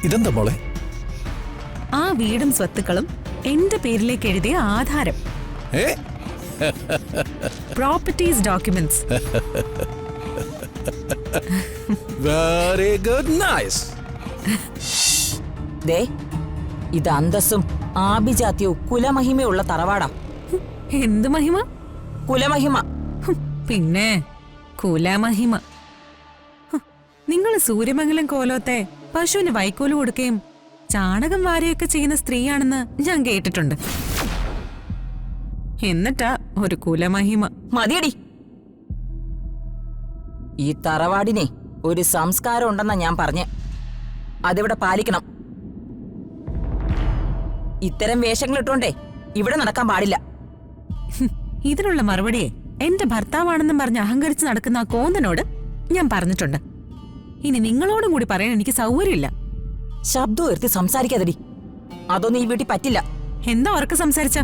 ഇതെന്താ മോളെ? ആ വീടും സ്വത്തുക്കളും എന്റെ പേരിലേക്ക് എഴുതിയ ആധാരം. Properties documents. Very good, nice. ദേ, ഇത് അന്തസ്സും ആഭിജാത്യവും കുലമഹിമയുള്ള തറവാടാ. എന്ത് മഹിമ? കുലമഹിമ. പിന്നെ കുലമഹിമ. നിങ്ങൾ സൂര്യമംഗലം കോലോത്തെ പശുവിന് വൈക്കോല് കൊടുക്കുകയും ചാണകം വാരുകയൊക്കെ ചെയ്യുന്ന സ്ത്രീയാണെന്ന് ഞാൻ കേട്ടിട്ടുണ്ട്. എന്നിട്ടാ ഒരു കുലമഹിമ. മതിയടി. ഈ തറവാടിനെ ഒരു സംസ്കാരം ഉണ്ടെന്നാ ഞാൻ പറഞ്ഞേ. അതിവിടെ പാലിക്കണം. ഇത്തരം വേഷങ്ങൾ ഇട്ടോണ്ടേ ഇവിടെ നടക്കാൻ പാടില്ല. ഇതിനുള്ള മറുപടിയെ എന്റെ ഭർത്താവാണെന്നും പറഞ്ഞ് അഹങ്കരിച്ച് നടക്കുന്ന ആ കോന്തനോട് ഞാൻ പറഞ്ഞിട്ടുണ്ട്. ഇനി നിങ്ങളോടും കൂടി പറയാൻ എനിക്ക് സൗകര്യമില്ല. ശബ്ദം ഉയർത്തി സംസാരിക്കാതെടി. അതൊന്നും ഈ വീട്ടിൽ പറ്റില്ല. എന്താ ഉറക്കെ സംസാരിച്ച?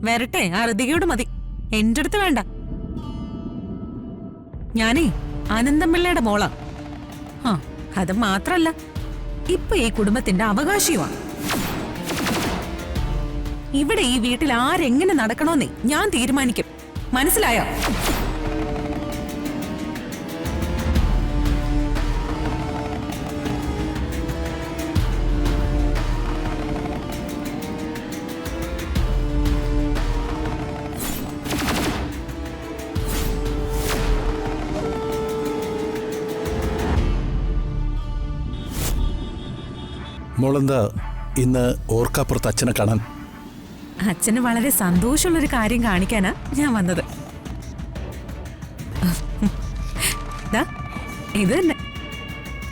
വരട്ടെ, ആ ഋതികയോട് മതി, എന്റെ അടുത്ത് വേണ്ട. ഞാനേ അനന്തമ്പിള്ളയുടെ മോളാ. അത് മാത്രല്ല, ഇപ്പൊ ഈ കുടുംബത്തിന്റെ അവകാശിയുമാണ്. ഇവിടെ ഈ വീട്ടിൽ ആരെങ്ങനെ നടക്കണോന്നേ ഞാൻ തീരുമാനിക്കും. മനസ്സിലായോ? മോളെന്താ ഇന്ന് ഓർക്കാപ്പുറത്ത് അച്ഛനെ കാണാൻ? അച്ഛന് വളരെ സന്തോഷമുള്ളൊരു കാര്യം കാണിക്കാനാ ഞാൻ വന്നത്. ഇത് തന്നെ.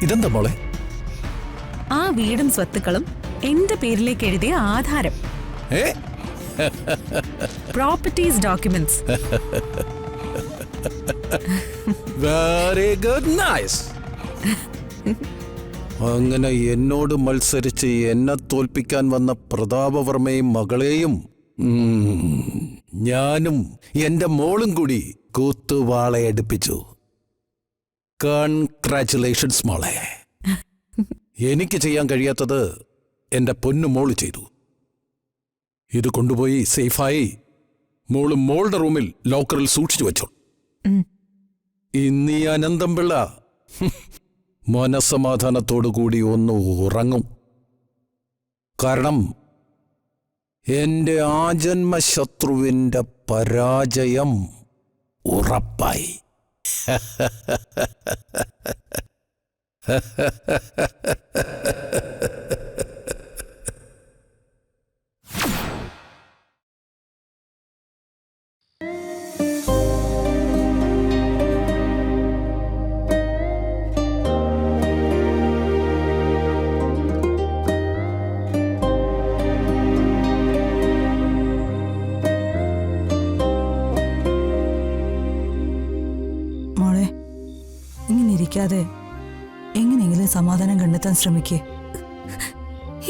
ഇതെന്താ മോളെ? ആ വീടും സ്വത്തുക്കളും എന്റെ പേരിലേക്ക് എഴുതിയ ആധാരം. Properties documents. Very good, nice. അങ്ങനെ എന്നോട് മത്സരിച്ച് എന്നെ തോൽപ്പിക്കാൻ വന്ന പ്രതാപവർമ്മയും മകളെയും ഞാനും എന്റെ മോളും കൂടി കൂത്തുവാളയടുപ്പിച്ചു. കൺഗ്രാറ്റുലേഷൻസ് മോളെ. എനിക്ക് ചെയ്യാൻ കഴിയാത്തത് എന്റെ പൊന്നു മോള് ചെയ്തു. ഇത് കൊണ്ടുപോയി സേഫായി മോള് മോളുടെ റൂമിൽ ലോക്കറിൽ സൂക്ഷിച്ചു വെച്ചോ. ഇന്നീ അനന്തംപിള്ള മനസമാധാനത്തോടുകൂടി ഒന്ന് ഉറങ്ങും. കാരണം എന്റെ ആജന്മശത്രുവിന്റെ പരാജയം ഉറപ്പായി. എങ്ങനെയെങ്കിലും സമാധാനം കണ്ടെത്താൻ ശ്രമിക്കേ.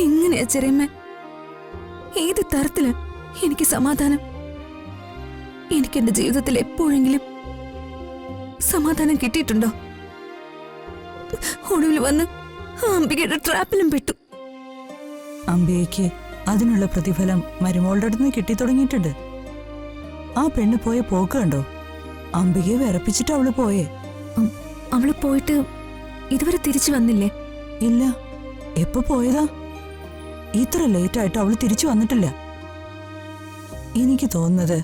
എങ്ങനെയാ ചെറിയമ്മ? ഏത് തരത്തില് എനിക്ക് സമാധാനം? എനിക്ക് എന്റെ ജീവിതത്തിൽ എപ്പോഴെങ്കിലും സമാധാനം കിട്ടിയിട്ടുണ്ടോ? ഒടുവിൽ വന്ന് അംബികയുടെ ട്രാപ്പിലും പെട്ടു. അംബികയ്ക്ക് അതിനുള്ള പ്രതിഫലം മരുമോളുടെ അടുത്ത് നിന്ന് കിട്ടിത്തുടങ്ങിയിട്ടുണ്ട്. ആ പെണ്ണ് പോയ പോക്ക് കണ്ടോ? അംബികയെ വിറപ്പിച്ചിട്ട് അവള് പോയേ. അവള് പോയിട്ട് ഇതുവരെ തിരിച്ചു വന്നില്ലേ? ഇല്ല. എപ്പോ പോയതാ? ഇത്ര ലേറ്റായിട്ട് അവള് തിരിച്ചു വന്നിട്ടില്ല. എനിക്ക് തോന്നുന്നത്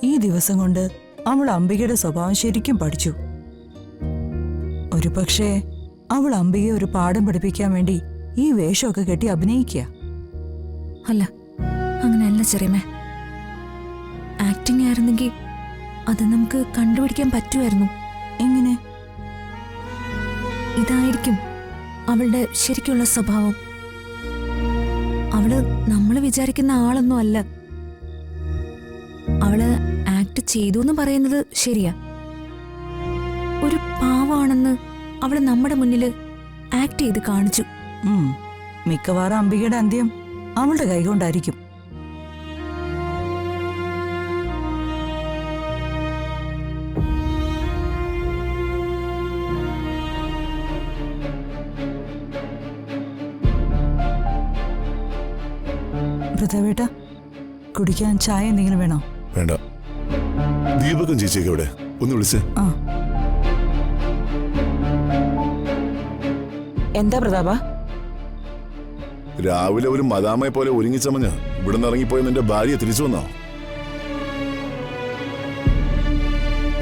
ഈ ദിവസം കൊണ്ട് അവൾ അംബികയുടെ സ്വഭാവം ശരിക്കും പഠിച്ചു. ഒരു പക്ഷേ അവൾ അംബികയെ ഒരു പാഠം പഠിപ്പിക്കാൻ വേണ്ടി ഈ വേഷമൊക്കെ കെട്ടി അഭിനയിക്കുക. അല്ല, അങ്ങനെയല്ല ചെറിയമ്മേ. ആക്ടിംഗ് ആയിരുന്നെങ്കിൽ അത് നമുക്ക് കണ്ടുപിടിക്കാൻ പറ്റുമായിരുന്നു. എങ്ങനെ? ഇതായിരിക്കും അവളുടെ ശരിക്കുള്ള സ്വഭാവം. അവള് നമ്മൾ വിചാരിക്കുന്ന ആളൊന്നും അല്ല. അവള് ആക്ട് ചെയ്തു എന്ന് പറയുന്നത് ശരിയാ. ഒരു പാവാണെന്ന് അവള് നമ്മുടെ മുന്നിൽ ആക്ട് ചെയ്ത് കാണിച്ചു. മിക്കവാറും അംബികയുടെ അന്ത്യം അവളുടെ കൈകൊണ്ടായിരിക്കും. പ്രതാപേട്ട, കുടിക്കാൻ ചായ എന്തെങ്കിലും വേണോ? വേണ്ട. ദീപകം ചേച്ചിയൊക്കെ എവിടെ? ഒന്ന് വിളിച്ചേ. ആ, എന്താ പ്രതാപ? രാവിലെ ഒരു മദാമയെ പോലെ ഒരുങ്ങിച്ചമഞ്ഞ് ഇവിടെ നിന്ന് ഇറങ്ങിപ്പോയ നിന്റെ ഭാര്യ തിരിച്ചു വന്നോ?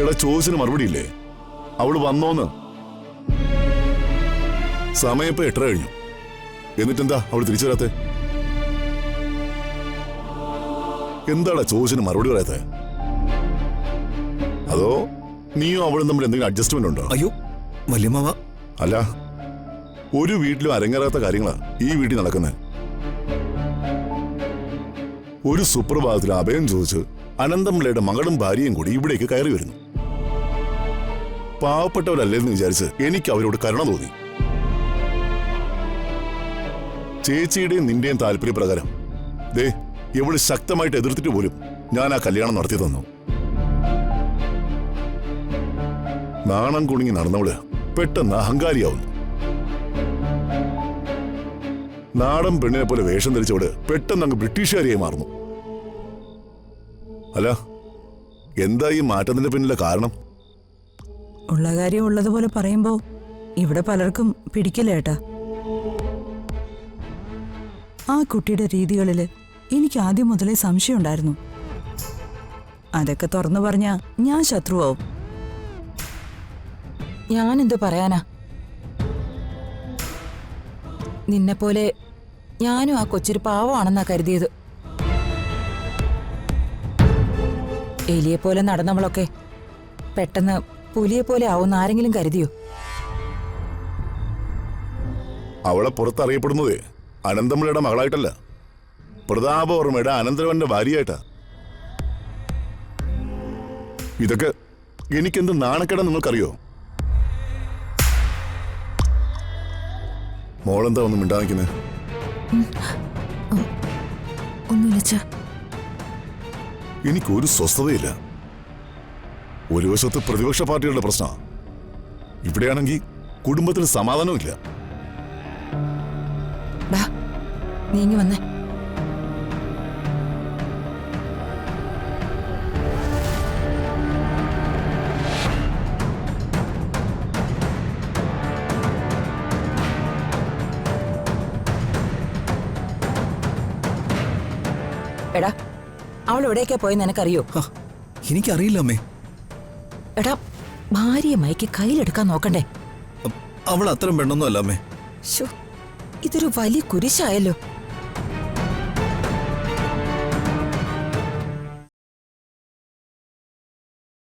എടാ, ചോദിച്ചിന് മറുപടി ഇല്ലേ? അവള് വന്നോന്ന്. സമയം ഇപ്പൊ 8:30 കഴിഞ്ഞു. എന്നിട്ടെന്താ അവള് തിരിച്ചു വരാത്തെ? എന്താടാ ചോദിച്ചിന് മറുപടി പറയാത്തെ? അതോ നീയും അവളും തമ്മിൽ എന്തെങ്കിലും അഡ്ജസ്റ്റ്മെന്റ് ഉണ്ടോ? അയ്യോ വല്യമ്മാവ, അല്ല, ഒരു വീട്ടിലും അരങ്ങേറാത്ത കാര്യങ്ങളാ ഈ വീട്ടിൽ നടക്കുന്നത്. ഒരു സുപ്രഭാതത്തിൽ അഭയം ചോദിച്ച് അനന്തമ്പിള്ളയുടെ മകളും ഭാര്യയും കൂടി ഇവിടേക്ക് കയറി വരുന്നു. പാവപ്പെട്ടവരല്ലേന്ന് വിചാരിച്ച് എനിക്ക് അവരോട് കരുണ തോന്നി. ചേച്ചിയുടെയും നിന്റെയും താല്പര്യപ്രകാരം ദേ ഇവള് ശക്തമായിട്ട് എതിർത്തിട്ട് പോലും ഞാൻ ആ കല്യാണം നടത്തി തന്നു. നാണം കുണുങ്ങി നടന്നവള് പെട്ടെന്ന് അഹങ്കാരിയാവുന്നു. നാടൻ പെണ്ണിനെ പോലെ വേഷം ധരിച്ചവള് പെട്ടെന്ന് അങ്ങ് ബ്രിട്ടീഷുകാരിയായി മാറുന്നു. അല്ല, എന്താ ഈ മാറ്റത്തിന്റെ പിന്നിലെ കാരണം? ഉള്ള കാര്യം ഉള്ളതുപോലെ പറയുമ്പോ ഇവിടെ പലർക്കും പിടിക്കില്ല ഏട്ടാ. ആ കുട്ടിയുടെ രീതികളില് എനിക്ക് ആദ്യം മുതലേ സംശയം ഉണ്ടായിരുന്നു. അതൊക്കെ തുറന്നു പറഞ്ഞാ ഞാൻ ശത്രുവാവും. ഞാനെന്തു പറയാനാ? നിന്നെപ്പോലെ ഞാനും ആ കൊച്ചൊരു പാവമാണെന്നാ കരുതിയത്. എലിയെപ്പോലെ നടന്നവളൊക്കെ പെട്ടെന്ന് പുലിയെപ്പോലെ ആവുന്ന ആരെങ്കിലും കരുതിയോ? അവളെ പുറത്തറിയപ്പെടുന്നതേ അനന്തമ്പിള്ളയുടെ മകളായിട്ടല്ല, പ്രതാപവർമ്മയുടെ അനന്തരവന്റെ ഭാര്യയായിട്ടാ. ഇതൊക്കെ എനിക്കെന്ത് നാണക്കേടാ നിങ്ങൾക്കറിയോ? മോളെന്താ ഒന്നും മിണ്ടാനിക്കുന്നത്? ഒന്നുമില്ല. എനിക്കൊരു സ്വസ്ഥതയില്ല. ഒരു വശത്ത് പ്രതിപക്ഷ പാർട്ടികളുടെ പ്രശ്നം, ഇവിടെയാണെങ്കിൽ കുടുംബത്തിന് സമാധാനമില്ല. നീങ്ങി വന്നേ. എടാ, അവൾ എവിടേക്കാ പോയെന്ന് നിനക്കറിയോ? എനിക്കറിയില്ല അമ്മേ. എടാ, ഭാര്യയെ മയക്കി കയ്യിലെടുക്കാൻ നോക്കണ്ടേ? അവൾ അത്രയും പെണ്ണൊന്നും അല്ല അമ്മേ. ശോ, ഇതൊരു വലിയ കുരിശായല്ലോ.